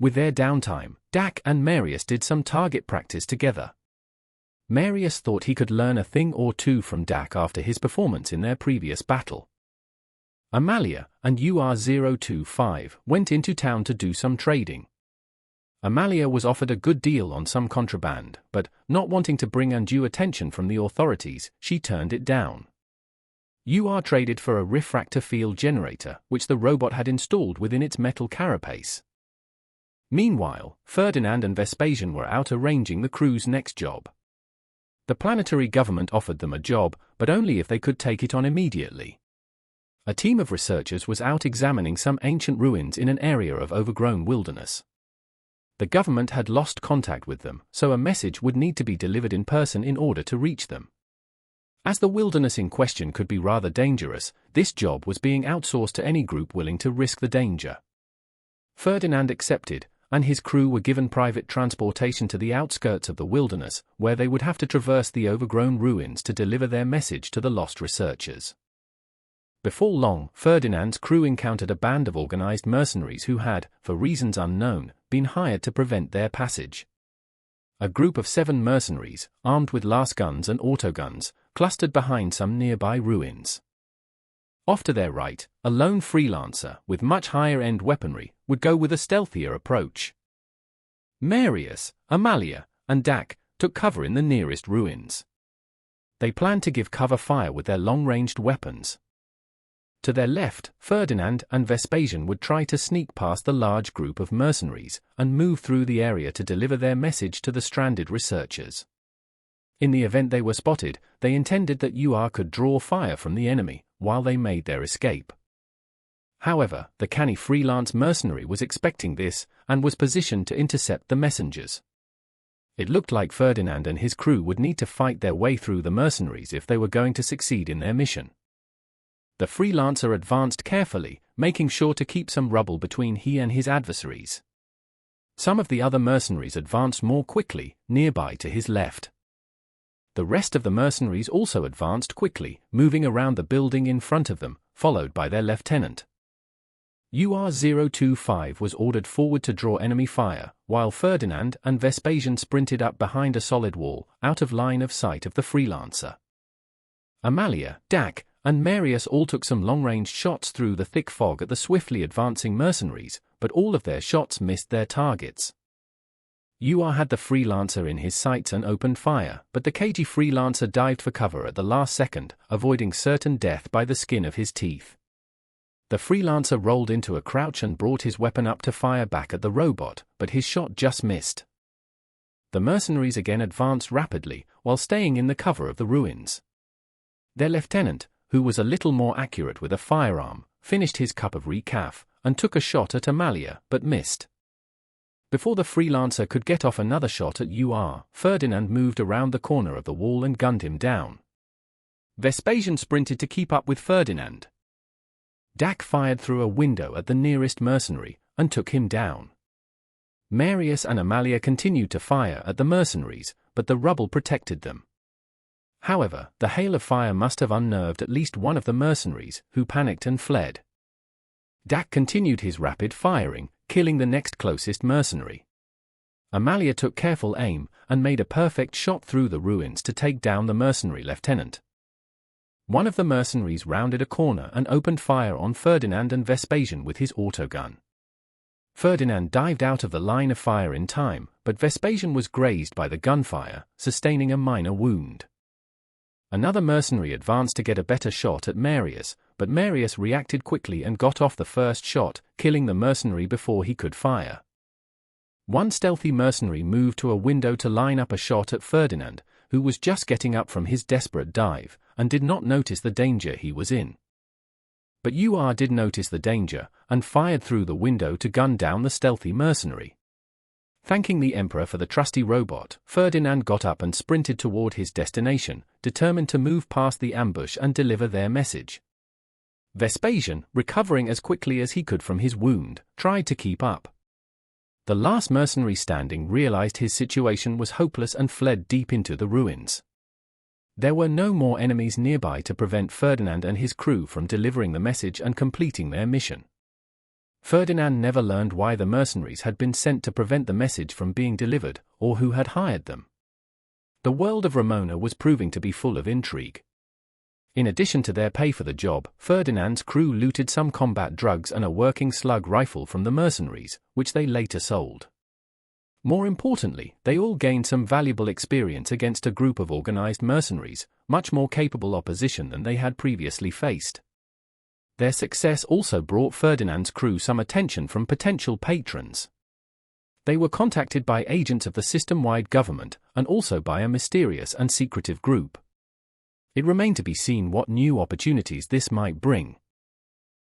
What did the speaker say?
With their downtime, Dak and Marius did some target practice together. Marius thought he could learn a thing or two from Dak after his performance in their previous battle. Amalia and UR025 went into town to do some trading. Amalia was offered a good deal on some contraband, but, not wanting to bring undue attention from the authorities, she turned it down. UR traded for a Refractor Field generator, which the robot had installed within its metal carapace. Meanwhile, Ferdinand and Vespasian were out arranging the crew's next job. The planetary government offered them a job, but only if they could take it on immediately. A team of researchers was out examining some ancient ruins in an area of overgrown wilderness. The government had lost contact with them, so a message would need to be delivered in person in order to reach them. As the wilderness in question could be rather dangerous, this job was being outsourced to any group willing to risk the danger. Ferdinand accepted, and his crew were given private transportation to the outskirts of the wilderness, where they would have to traverse the overgrown ruins to deliver their message to the lost researchers. Before long, Ferdinand's crew encountered a band of organized mercenaries who had, for reasons unknown, been hired to prevent their passage. A group of 7 mercenaries, armed with lasguns and autoguns, clustered behind some nearby ruins. Off to their right, a lone freelancer, with much higher-end weaponry, would go with a stealthier approach. Marius, Amalia, and Dak took cover in the nearest ruins. They planned to give cover fire with their long-ranged weapons. To their left, Ferdinand and Vespasian would try to sneak past the large group of mercenaries and move through the area to deliver their message to the stranded researchers. In the event they were spotted, they intended that UR could draw fire from the enemy while they made their escape. However, the canny freelance mercenary was expecting this and was positioned to intercept the messengers. It looked like Ferdinand and his crew would need to fight their way through the mercenaries if they were going to succeed in their mission. The freelancer advanced carefully, making sure to keep some rubble between he and his adversaries. Some of the other mercenaries advanced more quickly, nearby to his left. The rest of the mercenaries also advanced quickly, moving around the building in front of them, followed by their lieutenant. UR025 was ordered forward to draw enemy fire, while Ferdinand and Vespasian sprinted up behind a solid wall, out of line of sight of the freelancer. Amalia, Dak, and Marius all took some long-range shots through the thick fog at the swiftly advancing mercenaries, but all of their shots missed their targets. UR had the freelancer in his sights and opened fire, but the cagey freelancer dived for cover at the last second, avoiding certain death by the skin of his teeth. The freelancer rolled into a crouch and brought his weapon up to fire back at the robot, but his shot just missed. The mercenaries again advanced rapidly, while staying in the cover of the ruins. Their lieutenant, who was a little more accurate with a firearm, finished his cup of recaf, and took a shot at Amalia, but missed. Before the freelancer could get off another shot at UR, Ferdinand moved around the corner of the wall and gunned him down. Vespasian sprinted to keep up with Ferdinand. Dak fired through a window at the nearest mercenary, and took him down. Marius and Amalia continued to fire at the mercenaries, but the rubble protected them. However, the hail of fire must have unnerved at least one of the mercenaries, who panicked and fled. Dak continued his rapid firing, killing the next closest mercenary. Amalia took careful aim, and made a perfect shot through the ruins to take down the mercenary lieutenant. One of the mercenaries rounded a corner and opened fire on Ferdinand and Vespasian with his autogun. Ferdinand dived out of the line of fire in time, but Vespasian was grazed by the gunfire, sustaining a minor wound. Another mercenary advanced to get a better shot at Marius, but Marius reacted quickly and got off the first shot, killing the mercenary before he could fire. One stealthy mercenary moved to a window to line up a shot at Ferdinand, who was just getting up from his desperate dive, and did not notice the danger he was in. But UR did notice the danger, and fired through the window to gun down the stealthy mercenary. Thanking the Emperor for the trusty robot, Ferdinand got up and sprinted toward his destination, determined to move past the ambush and deliver their message. Vespasian, recovering as quickly as he could from his wound, tried to keep up. The last mercenary standing realized his situation was hopeless and fled deep into the ruins. There were no more enemies nearby to prevent Ferdinand and his crew from delivering the message and completing their mission. Ferdinand never learned why the mercenaries had been sent to prevent the message from being delivered, or who had hired them. The world of Ramona was proving to be full of intrigue. In addition to their pay for the job, Ferdinand's crew looted some combat drugs and a working slug rifle from the mercenaries, which they later sold. More importantly, they all gained some valuable experience against a group of organized mercenaries, much more capable opposition than they had previously faced. Their success also brought Ferdinand's crew some attention from potential patrons. They were contacted by agents of the system-wide government, and also by a mysterious and secretive group. It remained to be seen what new opportunities this might bring.